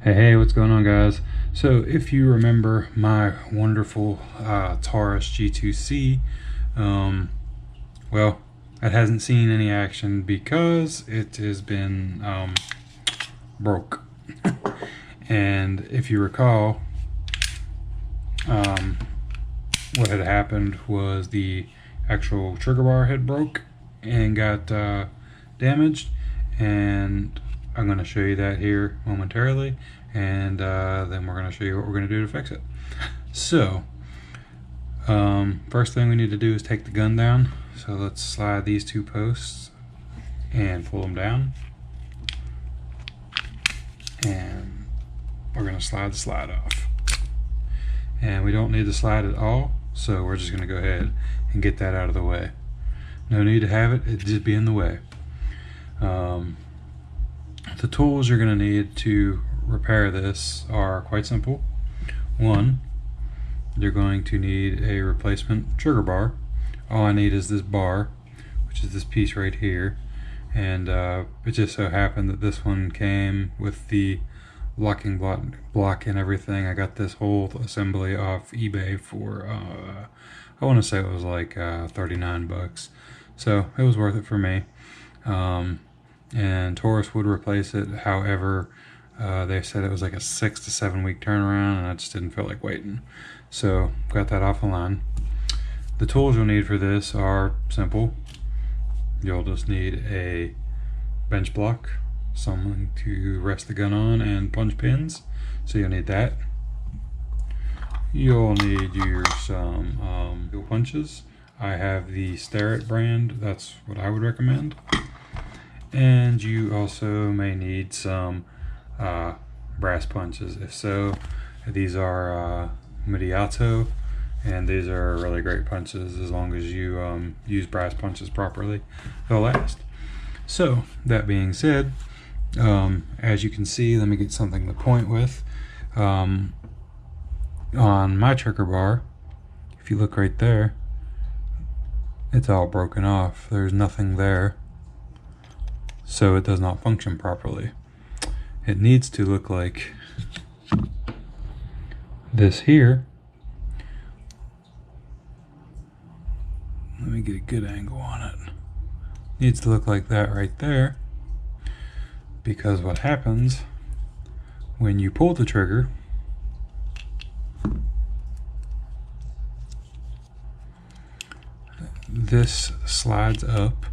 Hey, what's going on, guys? So if you remember my wonderful Taurus G2C, well, it hasn't seen any action because it has been broke. And if you recall, what had happened was the actual trigger bar had broke and got damaged, and I'm going to show you that here momentarily, and then we're going to show you what we're going to do to fix it. So first thing we need to do is take the gun down. So let's slide these two posts and pull them down, and we're going to slide the slide off. And we don't need to slide at all, so we're just going to go ahead and get that out of the way. No need to have it just be in the way. The tools you're going to need to repair this are quite simple. One, you're going to need a replacement trigger bar. All I need is this bar, which is this piece right here, and it just so happened that this one came with the locking block and everything. I got this whole assembly off eBay for I want to say it was like 39 bucks, so it was worth it for me. And Taurus would replace it. However, they said it was like a 6 to 7 week turnaround, and I just didn't feel like waiting, so got that off the line. The tools you'll need for this are simple. You'll just need a bench block, something to rest the gun on, and punch pins, so you'll need that. You'll need some punches. I have the Starrett brand, that's what I would recommend. And you also may need some brass punches. If so, these are Mediato, and these are really great punches. As long as you use brass punches properly, they'll last. So that being said, as you can see, let me get something to point with. On my trigger bar, if you look right there, it's all broken off. There's nothing there, so it does not function properly. It needs to look like this here. Let me get a good angle on it. Needs to look like that right there, because what happens when you pull the trigger, this slides up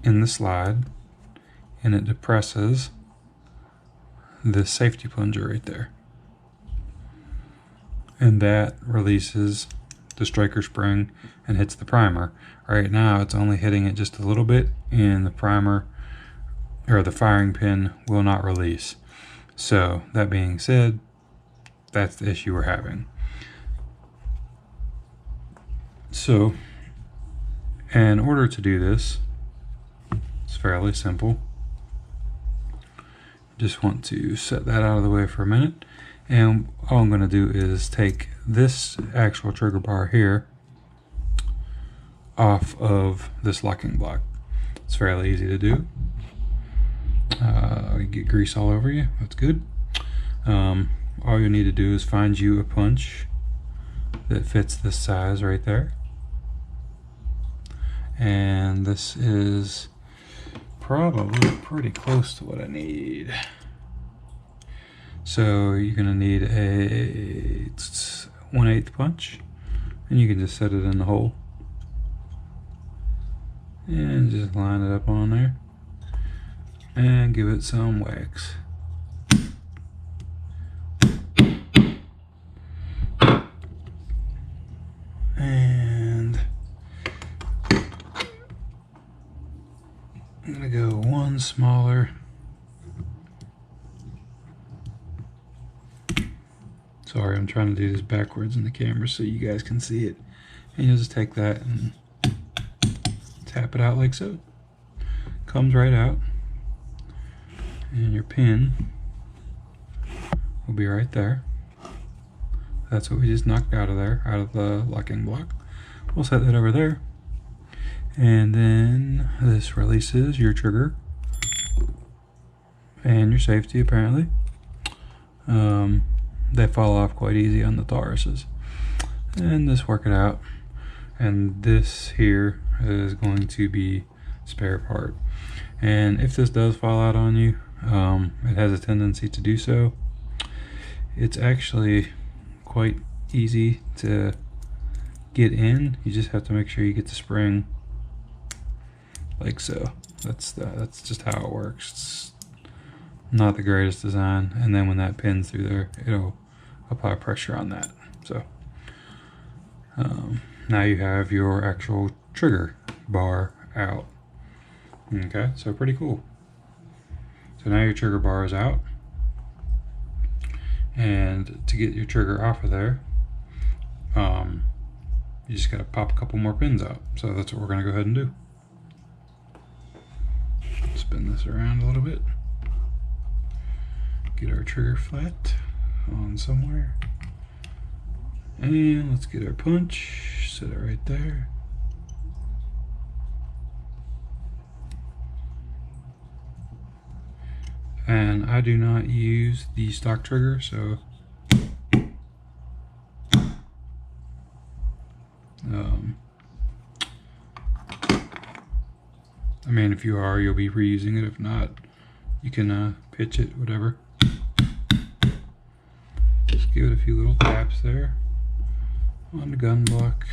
in the slide, and it depresses this safety plunger right there, and that releases the striker spring and hits the primer. Right now it's only hitting it just a little bit, and the primer or the firing pin will not release. So that being said, that's the issue we're having. So in order to do this, it's fairly simple. Just want to set that out of the way for a minute, and all I'm going to do is take this actual trigger bar here off of this locking block. It's fairly easy to do. You get grease all over you, that's good. All you need to do is find you a punch that fits this size right there, and this is probably pretty close to what I need. So you're going to need a 1/8 punch, and you can just set it in the hole and just line it up on there and give it some wax. And I'm going to go one smaller. Sorry, I'm trying to do this backwards in the camera so you guys can see it. And you'll just take that and tap it out like so. Comes right out. And your pin will be right there. That's what we just knocked out of there, out of the locking block. We'll set that over there. And then this releases your trigger. and your safety apparently. They fall off quite easy on the Tauruses. And just work it out. And this here is going to be spare part. And if this does fall out on you, it has a tendency to do so. It's actually quite easy to get in. You just have to make sure you get the spring like so. That's just how it works. It's not the greatest design. And then when that pins through there, it'll apply pressure on that. So now you have your actual trigger bar out. Okay, so pretty cool. So now your trigger bar is out. And to get your trigger off of there, you just gotta pop a couple more pins out. So that's what we're gonna go ahead and do. Spin this around a little bit. Get our trigger flat on somewhere. And let's get our punch, set it right there. And I do not use the stock trigger, so I mean, if you are, you'll be reusing it. If not, you can pitch it, whatever. Just give it a few little taps there on the gun block,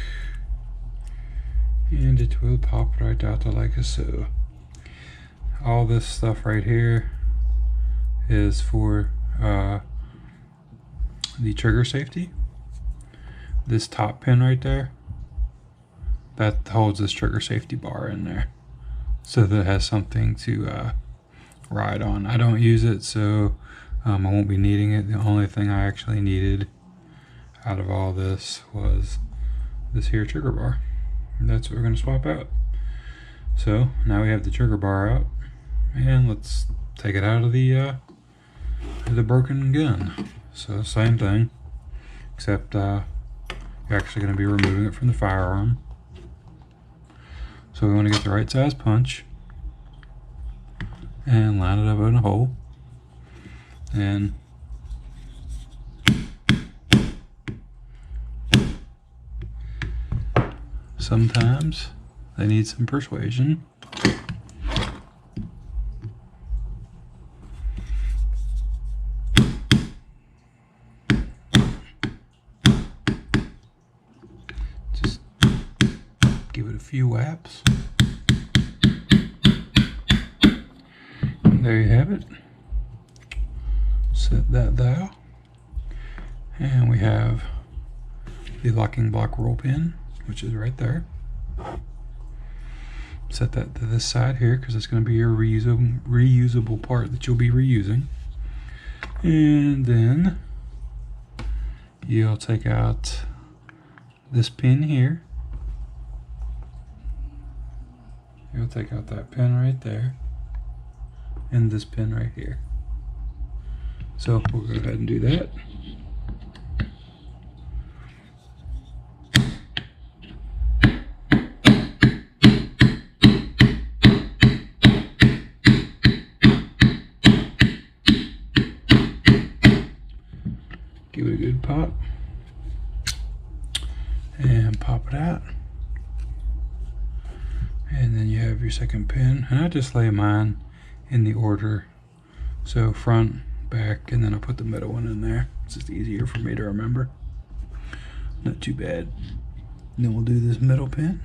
and it will pop right out like so. All this stuff right here is for the trigger safety. This top pin right there, that holds this trigger safety bar in there, so that it has something to ride on. I don't use it, so I won't be needing it. The only thing I actually needed out of all this was this here trigger bar. And that's what we're going to swap out. So now we have the trigger bar out, and let's take it out of the broken gun. So same thing, except you're actually going to be removing it from the firearm. So we want to get the right size punch and line it up in a hole, and sometimes they need some persuasion. Just give it a few whaps. And there you have it. Set that there. And we have the locking block roll pin, which is right there. Set that to this side here because it's going to be your reusable part that you'll be reusing. And then you'll take out this pin here. You'll take out that pin right there and this pin right here. So we'll go ahead and do that. Give it a good pop and pop it out, and then you have your second pin. And I just lay mine in the order, so front, back, and then I'll put the middle one in there. It's just easier for me to remember. Not too bad. And then we'll do this middle pin.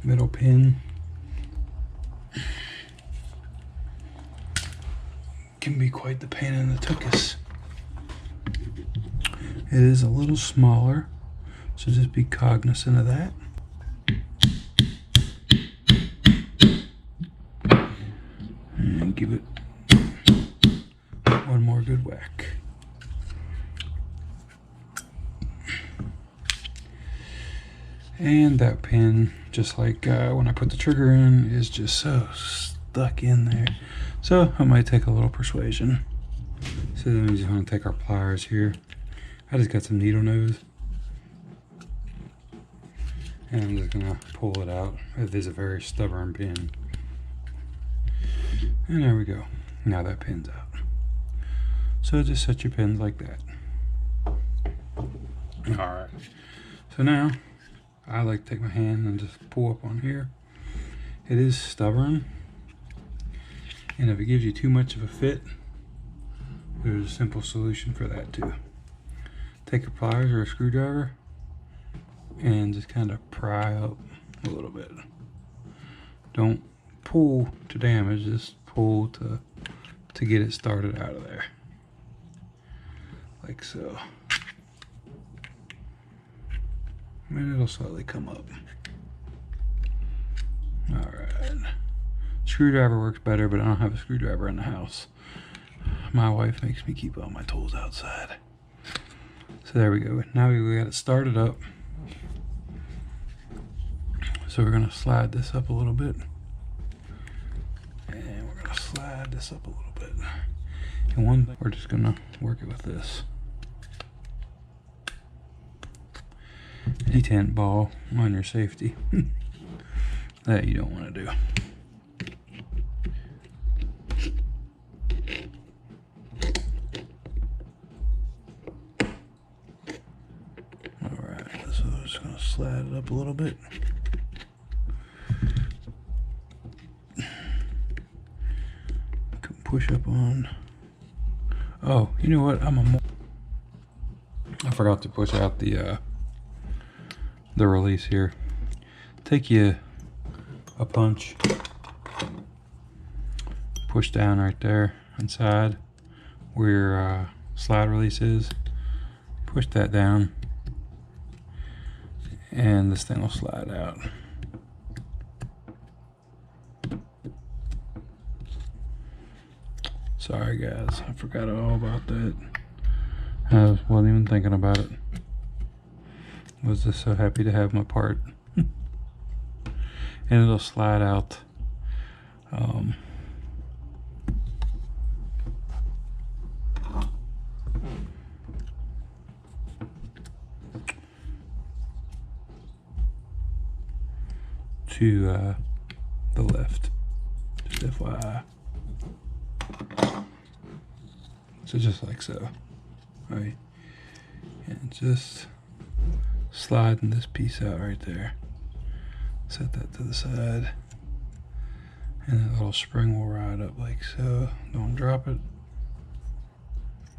Middle pin can be quite the pain in the tuchus. It is a little smaller, so just be cognizant of that. And give it one more good whack. And that pin, just like when I put the trigger in, is just so stuck in there. So I might take a little persuasion. So then we just want to take our pliers here. I just got some needle nose. And I'm just gonna pull it out. It is a very stubborn pin. And there we go. Now that pin's out. So just set your pins like that. Alright. So now, I like to take my hand and just pull up on here. It is stubborn. And if it gives you too much of a fit, there's a simple solution for that too. Take a pliers or a screwdriver and just kind of pry up a little bit. Don't pull to damage, just pull to get it started out of there. Like so. And it'll slowly come up. Alright. Screwdriver works better, but I don't have a screwdriver in the house. My wife makes me keep all my tools outside. So there we go. Now we got it started up. So we're going to slide this up a little bit. And we're going to slide this up a little bit. And one thing, we're just going to work it with this detent ball on your safety. That you don't want to do. Alright, so I'm just going to slide it up a little bit. Push up on. Oh, you know what? I forgot to push out the release here. Take you a punch. Push down right there inside where your slide release is. Push that down, and this thing will slide out. Sorry guys, I forgot all about that. I wasn't even thinking about it. Was just so happy to have my part. And it'll slide out. To the left. Just FYI. So just like so, right? And just sliding this piece out right there. Set that to the side. And that little spring will ride up like so. Don't drop it.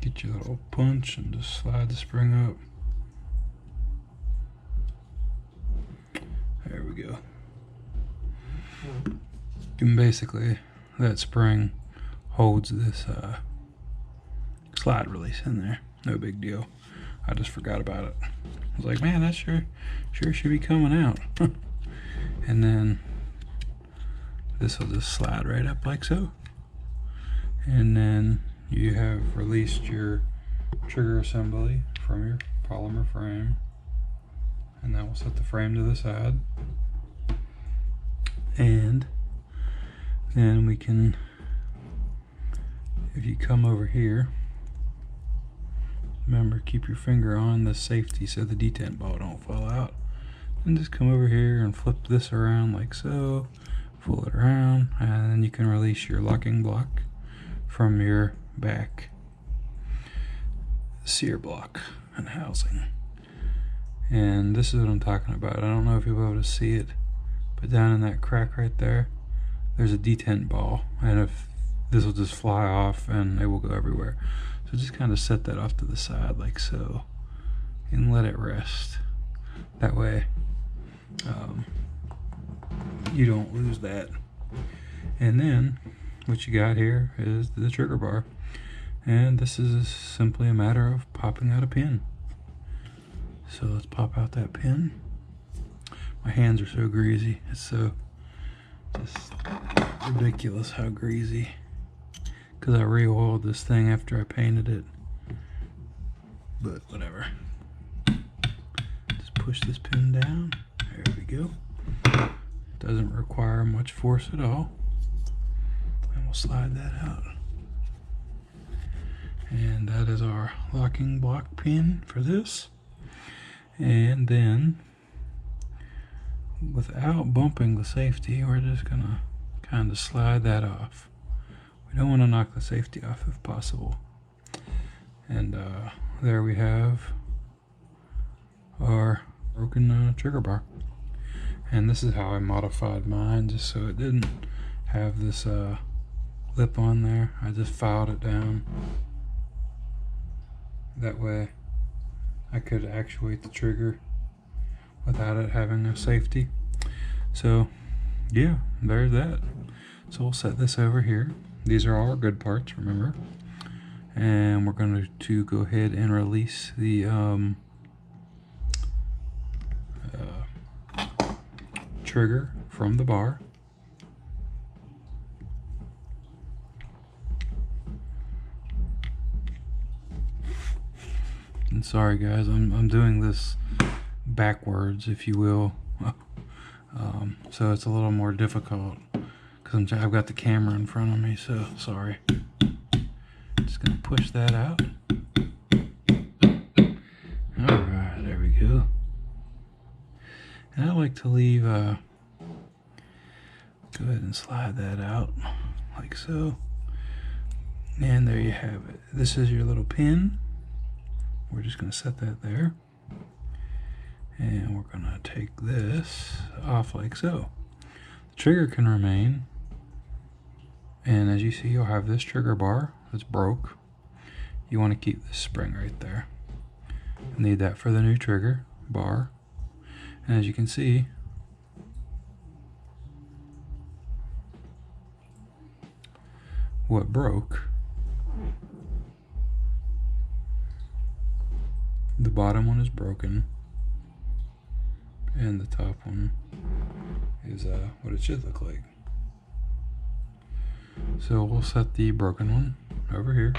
Get your little punch and just slide the spring up. There we go. And basically, that spring holds this slide release in there. No big deal. I just forgot about it. I was like, man, that sure should be coming out. And then this will just slide right up like so. And then you have released your trigger assembly from your polymer frame. And that will set the frame to the side. And then we can, if you come over here, remember, keep your finger on the safety so the detent ball don't fall out. And just come over here and flip this around like so, pull it around, and then you can release your locking block from your back sear block and housing. And this is what I'm talking about. I don't know if you'll be able to see it, but down in that crack right there, there's a detent ball, and if this will just fly off and it will go everywhere. So just kind of set that off to the side like so, and let it rest. That way you don't lose that. And then what you got here is the trigger bar, and this is simply a matter of popping out a pin. So let's pop out that pin. My hands are so greasy. It's so just ridiculous how greasy. Because I re-oiled this thing after I painted it. But whatever. Just push this pin down. There we go. Doesn't require much force at all. And we'll slide that out. And that is our locking block pin for this. And then, without bumping the safety, we're just gonna kind of slide that off. We don't want to knock the safety off if possible. And there we have our broken trigger bar. And this is how I modified mine, just so it didn't have this lip on there. I just filed it down. That way I could actuate the trigger without it having a safety. So yeah, there's that. So we'll set this over here. These are all our good parts, remember? And we're going to go ahead and release the trigger from the bar. And sorry guys, I'm doing this backwards, if you will. So it's a little more difficult because I've got the camera in front of me, so sorry. Just gonna push that out. Alright, there we go. And I like to leave, go ahead and slide that out like so. And there you have it. This is your little pin. We're just gonna set that there. And we're gonna take this off like so. The trigger can remain. And as you see, you'll have this trigger bar that's broke. You want to keep this spring right there. Need that for the new trigger bar. And as you can see, what broke, the bottom one is broken, and the top one is what it should look like. So we'll set the broken one over here.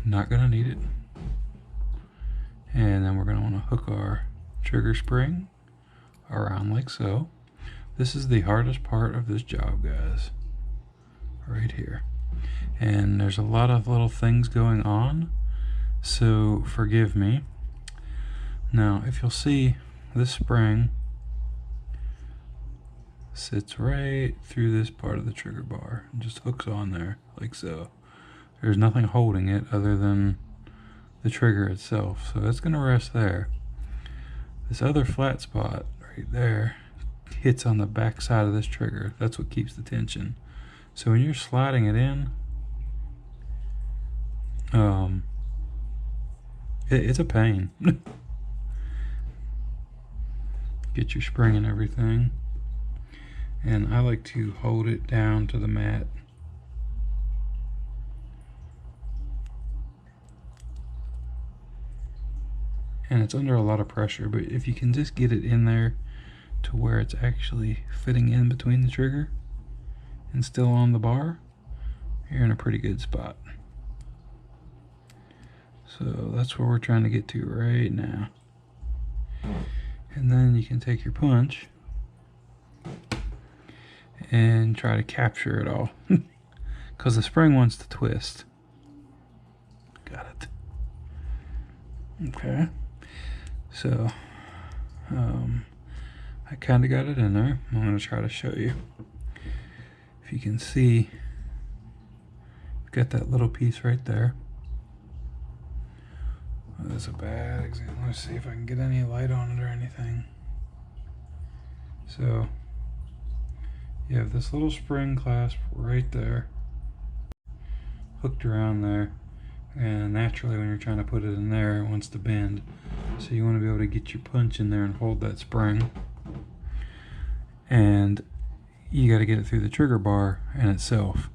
Not gonna need it. And then we're gonna want to hook our trigger spring around like so. This is the hardest part of this job, guys. Right here. And there's a lot of little things going on, so forgive me. Now, if you'll see, this spring sits right through this part of the trigger bar and just hooks on there like so. There's nothing holding it other than the trigger itself, so it's gonna rest there. This other flat spot right there hits on the back side of this trigger. That's what keeps the tension. So when you're sliding it in, it's a pain. Get your spring and everything. And I like to hold it down to the mat. And it's under a lot of pressure, but if you can just get it in there to where it's actually fitting in between the trigger and still on the bar, you're in a pretty good spot. So that's where we're trying to get to right now. And then you can take your punch and try to capture it all. Because the spring wants to twist. Got it. Okay. So, I kind of got it in there. I'm going to try to show you. If you can see, got that little piece right there. Oh, that's a bad example. Let's see if I can get any light on it or anything. So, you have this little spring clasp right there, hooked around there, and naturally when you're trying to put it in there, it wants to bend. So you want to be able to get your punch in there and hold that spring. And you got to get it through the trigger bar in itself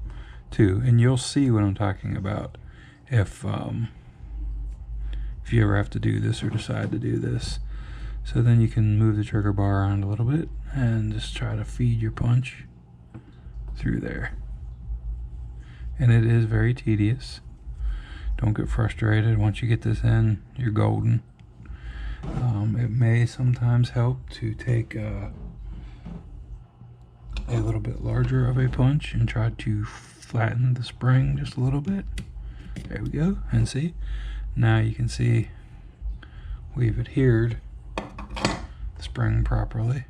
too. And you'll see what I'm talking about if you ever have to do this or decide to do this. So then you can move the trigger bar around a little bit and just try to feed your punch through there. And it is very tedious. Don't get frustrated. Once you get this in, you're golden. It may sometimes help to take a little bit larger of a punch and try to flatten the spring just a little bit. There we go, and see, now you can see we've adhered the spring properly,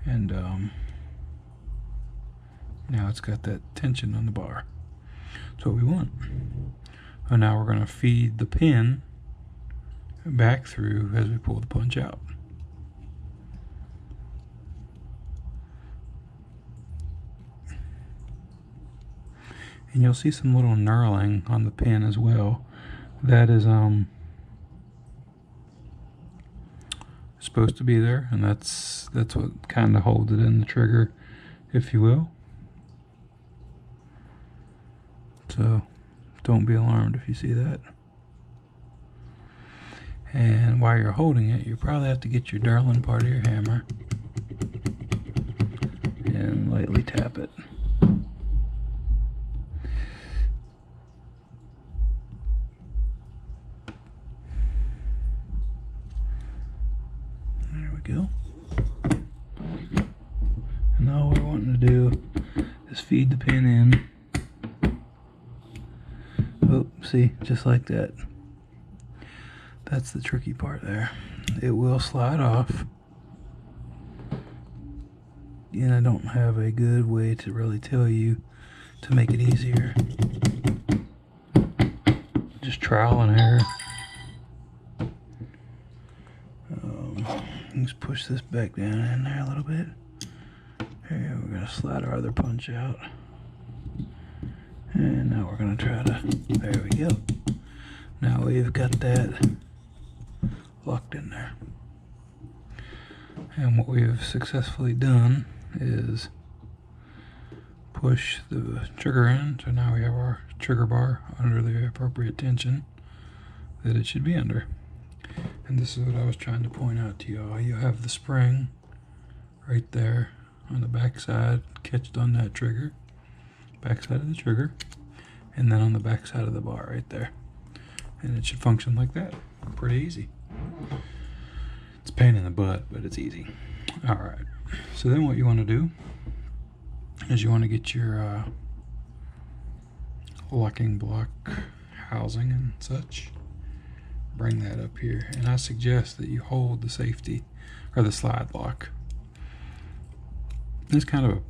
and now it's got that tension on the bar. That's what we want. And now we're going to feed the pin back through as we pull the punch out. And you'll see some little knurling on the pin as well. That is supposed to be there, and that's what kind of holds it in the trigger, if you will. So don't be alarmed if you see that. And while you're holding it, you probably have to get your darling part of your hammer and lightly tap it. There we go. And all we're wanting to do is feed the pin in. Oh, see, just like that. That's the tricky part there. It will slide off. And I don't have a good way to really tell you to make it easier. Just trial and error. Let's push this back down in there a little bit. Here, we're going to slide our other punch out. And now we're going to try to, there we go. Now we've got that locked in there. And what we've successfully done is push the trigger in, so now we have our trigger bar under the appropriate tension that it should be under. And this is what I was trying to point out to y'all. You have the spring right there on the back side, catched on that trigger, back side of the trigger, and then on the back side of the bar right there. And it should function like that. Pretty easy. It's a pain in the butt, but it's easy. Alright, so then what you want to do is you want to get your locking block housing and such. Bring that up here, and I suggest that you hold the safety or the slide lock. It's kind of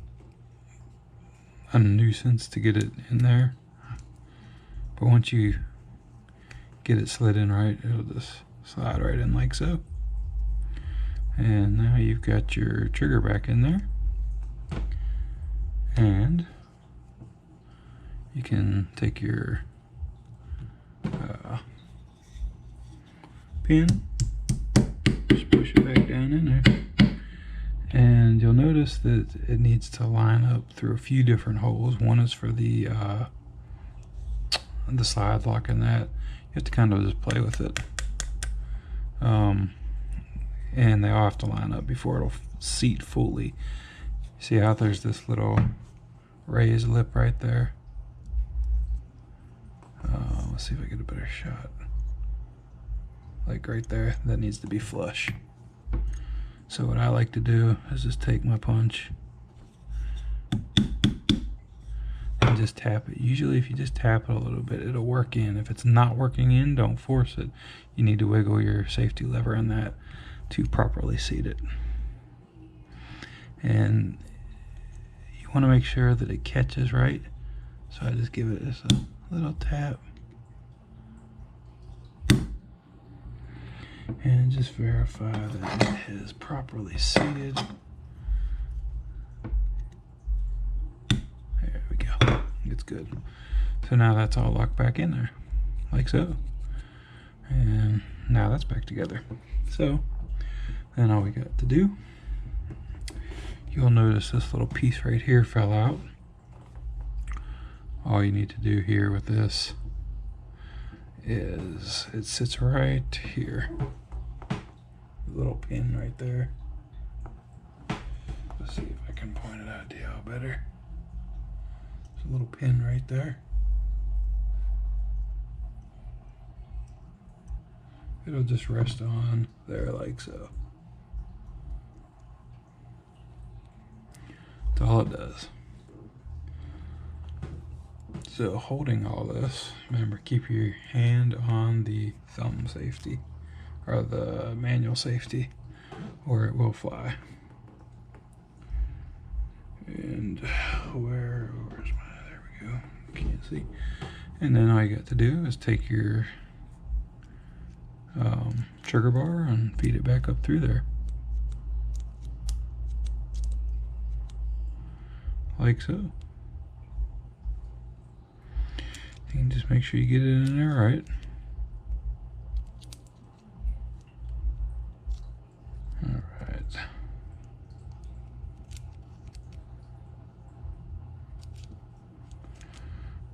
a nuisance to get it in there, but once you get it slid in right, it'll just slide right in like so. And now you've got your trigger back in there, and you can take your pin, just push it back down in there, and you'll notice that it needs to line up through a few different holes. One is for the slide lock, and that you have to kind of just play with it, and they all have to line up before it'll seat fully. See how there's this little raised lip right there? Let's see if I get a better shot. Like right there, that needs to be flush. So what I like to do is just take my punch and just tap it. Usually if you just tap it a little bit, it'll work in. If it's not working in, don't force it. You need to wiggle your safety lever in that to properly seat it. And you want to make sure that it catches right. So I just give it just a little tap. And just verify that it is properly seated. There we go. It's good. So now that's all locked back in there, like so. And now that's back together. So then all we got to do, you'll notice this little piece right here fell out. All you need to do here with this is it sits right here. Little pin right there. Let's see if I can point it out to y'all better. There's a little pin right there. it'll just rest on there like so. That's all it does. So holding all this, remember, keep your hand on the thumb safety or the manual safety or it will fly. And where's my, there we go, can't see. And then all you got to do is take your trigger bar and feed it back up through there. Like so. You can just make sure you get it in there right. Alright.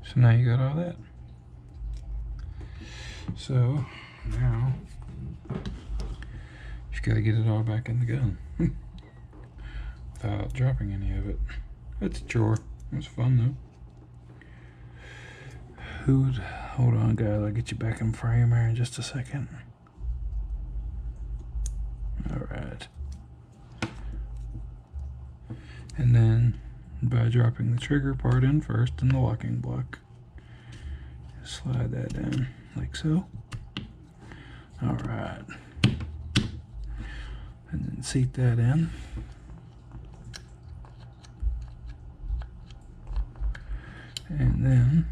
So now you got all that. So now you've got to get it all back in the gun without dropping any of it. It's a chore. It's fun though. Hold on guys, I'll get you back in frame here in just a second. Alright. And then by dropping the trigger part in first in the locking block, slide that down like so. Alright. And then seat that in. And then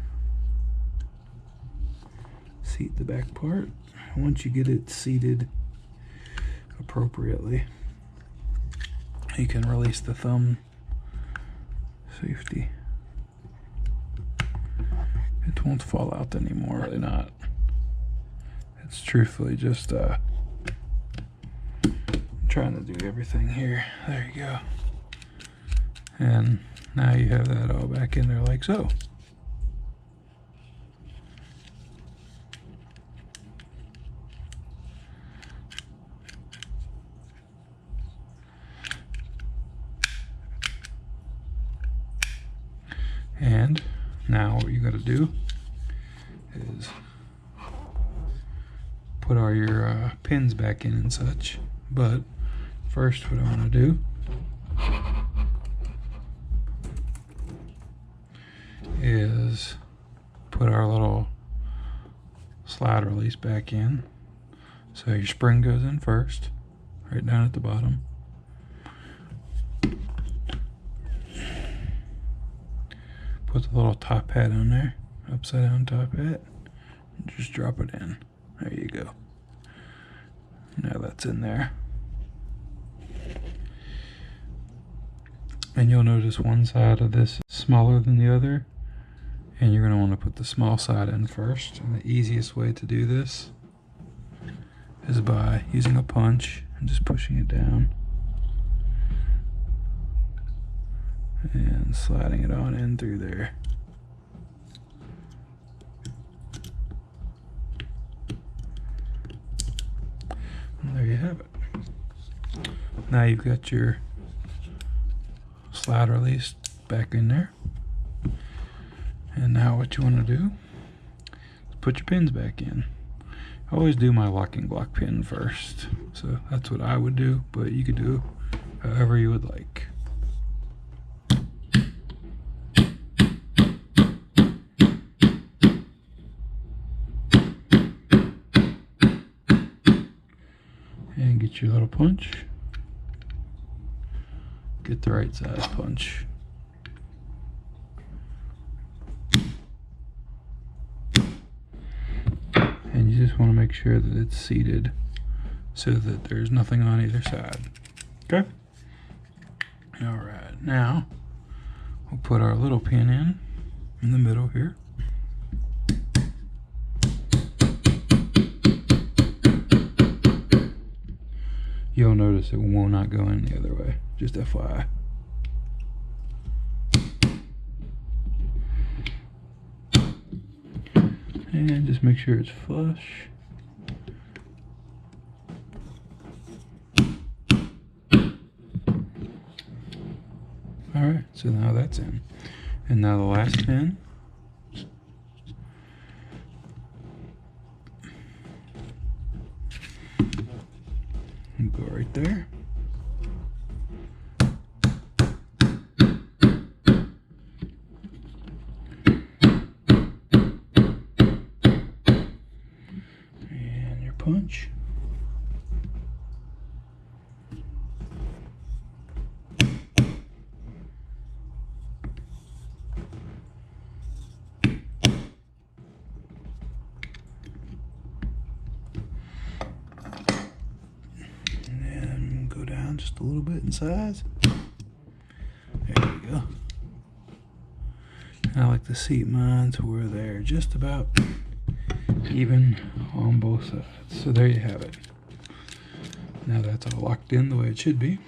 seat the back part. Once you get it seated appropriately, you can release the thumb safety. It won't fall out anymore, really not. It's truthfully just trying to do everything here. There you go. And now you have that all back in there like so. And now what you got to do is put all your pins back in and such. But first what I want to do is put our little slide release back in. So your spring goes in first, right down at the bottom. Put the little top hat on there, upside down top hat, and just drop it in. There you go. Now that's in there. And you'll notice one side of this is smaller than the other, and you're going to want to put the small side in first. And the easiest way to do this is by using a punch and just pushing it down and sliding it on in through there. And there you have it. Now you've got your slide release back in there. And now what you want to do is put your pins back in. I always do my locking block pin first. So that's what I would do, but you could do however you would like. And get your little punch. Get the right size punch. And you just want to make sure that it's seated so that there's nothing on either side. Okay? Alright, now we'll put our little pin in the middle here. You'll notice it will not go in the other way, just FYI. And just make sure it's flush. Alright, so now that's in. And now the last pin. And go right there. And your punch. Just a little bit in size. There we go. I like to seat mine to where they're just about even on both sides. So there you have it. Now that's all locked in the way it should be.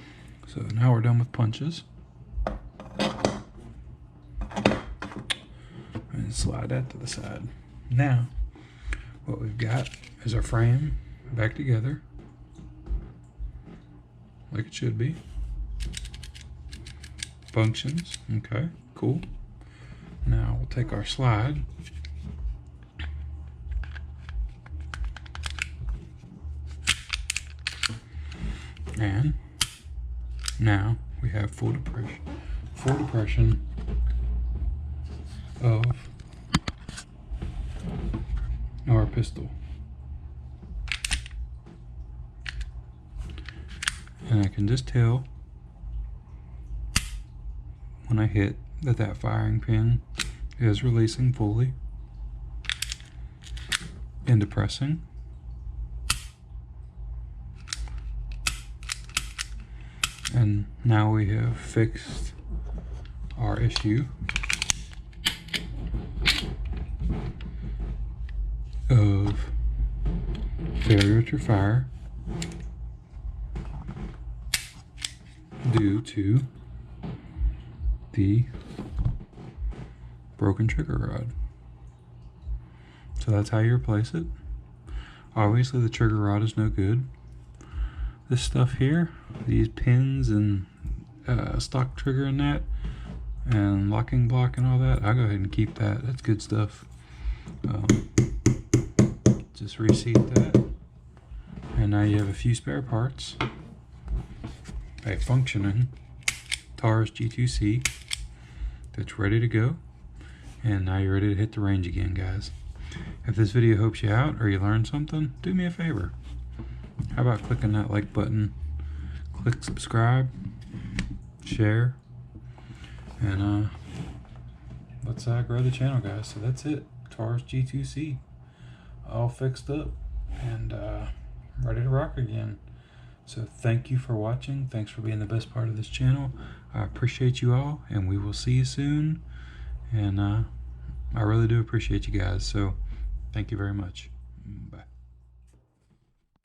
So now we're done with punches. And slide that to the side. Now what we've got is our frame back together, like it should be. Functions, okay, cool. Now we'll take our slide and now we have full depression of our pistol. And I can just tell when I hit that firing pin is releasing fully and depressing. And now we have fixed our issue of failure to fire due to the broken trigger rod. So that's how you replace it. Obviously the trigger rod is no good. This stuff here, these pins and stock trigger and that, and locking block and all that, I'll go ahead and keep that. That's good stuff. Just reseat that, and now you have a few spare parts. A functioning Taurus G2C that's ready to go, and now you're ready to hit the range again, guys. If this video helps you out or you learned something, do me a favor. How about clicking that like button, click subscribe, share, and let's grow the channel, guys. So that's it. Taurus G2C all fixed up and ready to rock again. So thank you for watching. Thanks for being the best part of this channel. I appreciate you all, and we will see you soon. And I really do appreciate you guys. So thank you very much. Bye.